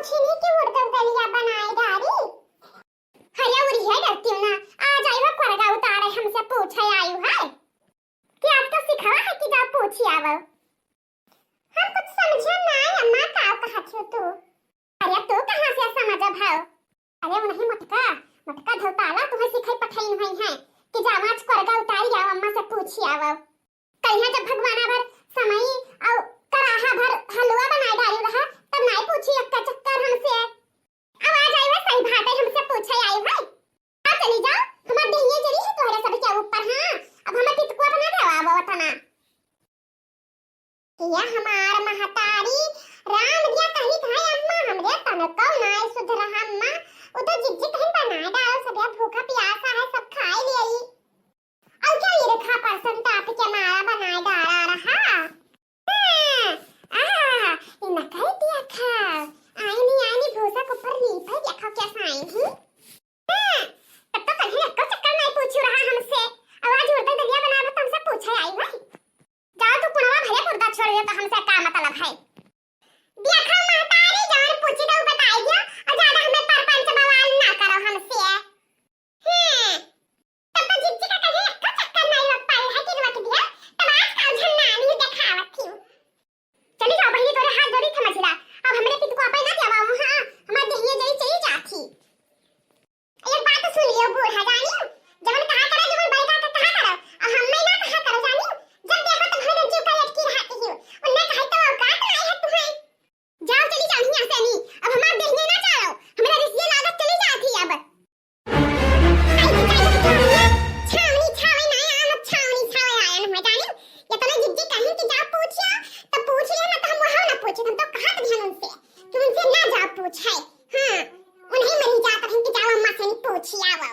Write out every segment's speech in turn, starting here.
पूछी नहीं कि उड़द दलिया बनाए डारी। हरिया उरी है डरती हूँ ना। आज आई वो कोरगा उतारे हमसे पूछे आयु है कि आज तो सिखावा है कि जा पूछी आवो। हम कुछ समझे ना अम्मा का कहा छो तू। अरे तू कहाँ से समझ भाव। अरे नहीं मटका मटका धोताला तुम्हें सिखाई पठाई नहीं है कि जा आज कोरगा उतारी आओ अम्मा से पूछी आवो। कहिया जब भगवाना भर समय और कराहा भर हलवा बनाए डाली रहा तब नहीं पूछी अक्का चक्कर हमसे। अब आ जाई वो सही बात है हमसे पूछे आई भाई। आ चली जाओ हमार देहिए जरी है तोहरे सब के ऊपर। हां अब हमें पितकुआ बना देवा वो तना या हमार महतारी राम दिया कही भाई अम्मा हमरे तनको नाय सुध रहा अम्मा वो तो जिज्जी कहीं बनाए डालो सब भूखा प्यासा है सब खाए लेई। और क्या ये रखा परसन ताप के मारा बनाए डाला रहा। इना कह दिया खा आईनी भूसा के ऊपर लीप है देखो क्या साइन है। तब तो कहीं अक्का चक्कर नहीं पूछू रहा हमसे। आवाज उड़ता दलिया बना तो हमसे पूछे आई भाई। जाओ तू पुनवा भले पुरदा छोड़ियो तो हमसे का मतलब है। देखो महतारी जान पूछी तो बताई दिया और ज्यादा हमें परपंच बवाल ना करो हमसे। तब तो जिज्जी का कहीं अक्का चक्कर नहीं लग पाई है कि रख दिया तब आज का झन्ना नहीं दिखावत थी। चली जाओ बहनी तोरे हाथ जोड़ी समझ ला। अब हमरे पित को अपना देवा हां हमार देहिए जई चली जाती। एक बात सुन लियो बूढ़ा जानी जवन कहा करे जवन बैठा के कहा करो और हम में ना कहा करो जानी। जब देखो तो भले जीव का लटकी रहती हो उन्ने कहा तो औकात नहीं है तुम्हें। जाओ चली जाओ यहां से नहीं अब हमार देहिए ना जाओ हमरा रिश्ते लागत चली जाती अब। छावनी छावे ना आम छावनी छावे आया न जानी। ये तो मैं जिज्जी कहीं कि जा पूछिया तो पूछ लिया ना तो हम वहां ना पूछे हम तो कहा ध्यान उनसे कि उनसे ना जा पूछे। हां उन्हें मरी जात रही कि जाओ अम्मा से नहीं पूछी आवो।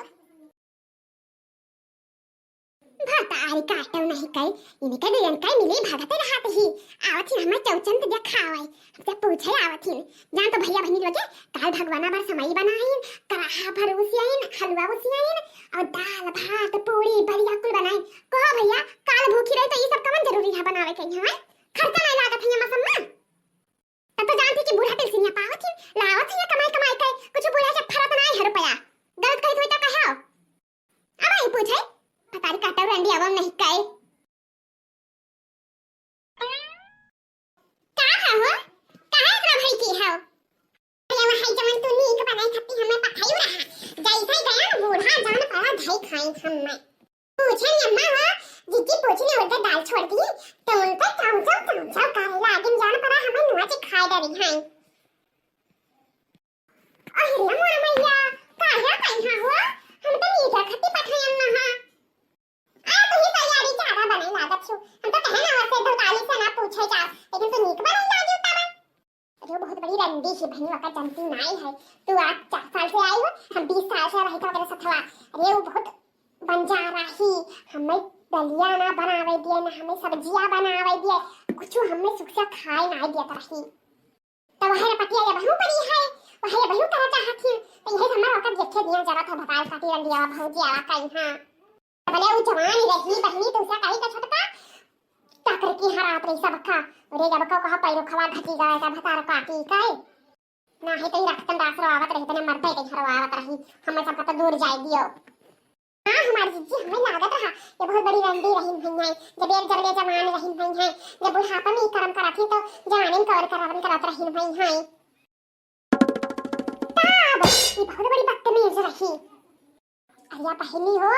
भतारी काटो नहीं कई इनके दियन कई मिली भागते रहते ही आवत ही हमें चौचन तो दिखावे हमसे पूछे आवत ही जान तो भैया बहनी लोगे काल भगवाना भर समय बनाई कराहा भर उसियाइन हलवा उसियाइन और दाल भात पूरी बढ़िया कुल बनाई। कहो भैया काल भूखी रही तो ये सब कमन जरूरी है बनावे के हमें खर्चा नहीं लागत है मसम्मा। तब तो जानती कि बूढ़ा पेंसिनिया पावत ही लावत ही कमाई कमाई के कुछ बूढ़ा से फरत नहीं है रुपया गलत कही तो कहो। अब आई पूछे पतारी काटा रंडी आवम नहीं कहे का हो काहे इतना भई की हो। अरे वहां जवन तू नीक बनाई खत्ती हमें पठाई रहा जैसे गया बूढ़ा जान पड़ा धई खाई हमें पूछे अम्मा हो जिज्जी पूछने उड़द दाल छोड़ दी तो उनको चाव करे लागिन जान पड़ा हमें नुआ से खाए डरी हैं। अरे मोर मैया काहे कहिया हो हम तो नीक खत्ती पठाई अम्मा हां आ तुम्हें तैयारी ज्यादा बने लागत छो हम तो कहे ना वैसे 42 से ना पूछे जा लेकिन तू नीक बनाई लागी तब। अरे बहुत बड़ी रंडी है बहनी वका जानती नहीं है तू आज 4 साल से आई हो हम 20 साल से रही तो तेरे साथवा। अरे वो बहुत बंजारा ही हमें दलिया ना बनावे दिए ना हमें सब्जियां बनावे दिए कुछ हमें सुख से खाए ना दिया रही। तो वह पतिया ये बहू पड़ी है वह ये बहू कहा चाहती तो यही हमारा वका देखे दिया जरा था बताल पाती रंडिया भौजी आवा कहीं हां भले वो जवान रही बहनी तो उसे कहीं का छोटका टाकर की हरात रही सब का अरे जब का कहा पैरो खवा घटी गया था भतार काटी काई ना है तो रखतन दास रवावत रही तने मरते के हरवावत रही हमें सब का दूर जाए दियो। हां हमारी जिज्जी हमें लागत रहा ये बहुत बड़ी रंडी रही है जब एक जल्दी जवान रही है जब बुढ़ापा में कर्म करा थी तो जवानी कवर करावन करत रही है तब ये बहुत बड़ी बदतमीज रही। अरे पहली हो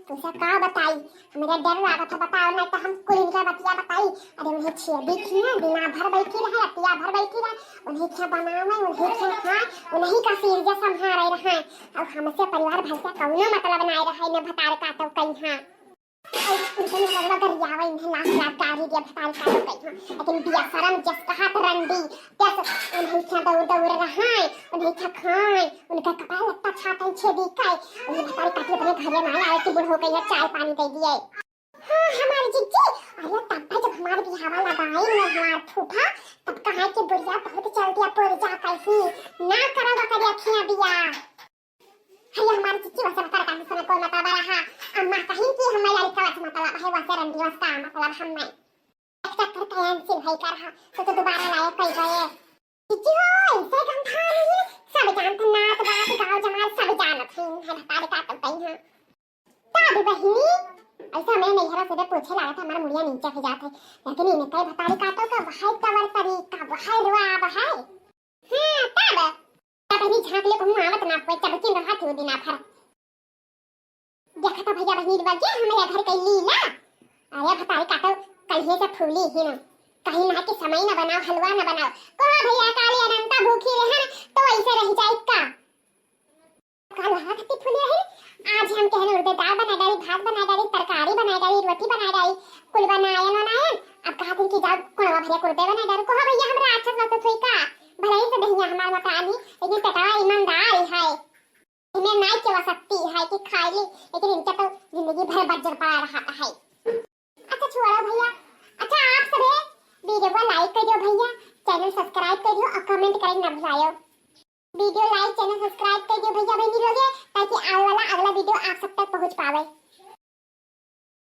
तुझे का बताई हमें डर लागत था बताओ नहीं तो हम कुल इनका बतिया बताई। अरे उन्हें छेदी थी ना दिना भर बैठी रहे अतिया भर बैठी रहे उन्हें क्या बनावे उन्हें क्या खाए उन्हीं का सिर जा संभाले रहे और हमसे परिवार भर से कौनो मतलब नहीं रहे न भतार काटो कहीं हां उनके लगवा कर जावे इन्हें लाख लाख गाड़ी दिया भतार काटो कहीं लेकिन बिया शर्म जस कहा रंडी कैसे उन्हें क्या दौड़ रहा उन्हें क्या खाए उनका कपड़ा लत्ता छाता छेदी काई उन्हें भतार काटी अपने घर में आए कि बुढ़ो के चाय पानी दे दिए। हां हमारी जिज्जी अरे तब जब हमारे बिहावा लगाई ना हमार फूफा तब कहा कि बुढ़िया बहुत चलती पुर जा कैसी ना करो करे अखियां बिया है हमारी जिज्जी वैसे बता रहा है कोई मतलब रहा अम्मा कहीं कि हमें लड़का वैसे मतलब है वैसे रंडी वस्ता मतलब हमें एक चक्कर कयान से भाई कर रहा तो दोबारा लाए कई गए जिज्जी हो ऐसे गंधानी जानत नात बात गांव जमाल सब जानत है भतारे का तई हां ता बहिनी ऐसा मैं नहीं हरा से पूछे लगा था हमारा मुड़िया नीचे हो जात है लेकिन इन्हें कई भतारे काटो का बहाई कवर तरीका बहाई रुआ बहाई हां तब बहिनी झांक ले कहूं आवत ना कोई चबकिन रहा थी दिन आफर देखा था भैया बहिनी बजे हमारे घर कई लीला अरे भतारे काटो कल ही से फूली ही ना कहीं ना कि समय ना बनाओ हलवा ना बनाओ कहा भैया काले अनंता भूखी रहे तो ऐसे रह जाए का कल हाथ की फूली रहे आज हम कहने उड़े दाल बना डाली भात बना डाली तरकारी बना डाली रोटी बना डाली कुल बनायन अब कहा दिन की जाओ कोणवा भरे कुर्ते बना डालो कहा भैया हमरा अच्छा वक्त थई का भले ही से दहिया हमार मकानी लेकिन टटावा ईमानदार है इन्हें नहीं चला सकती है कि खाई ली लेकिन इनका तो जिंदगी भर बज्जर पड़ा रहा है अच्छा छोड़ो भैया अच्छा आप सब वीडियो को लाइक कर दो भैया चैनल सब्सक्राइब कर दो और कमेंट करना ना भूलियो वीडियो लाइक चैनल सब्सक्राइब कर दो भैया बहनी लोग ताकि आने वाला अगला वीडियो आप सब तक पहुंच पावे।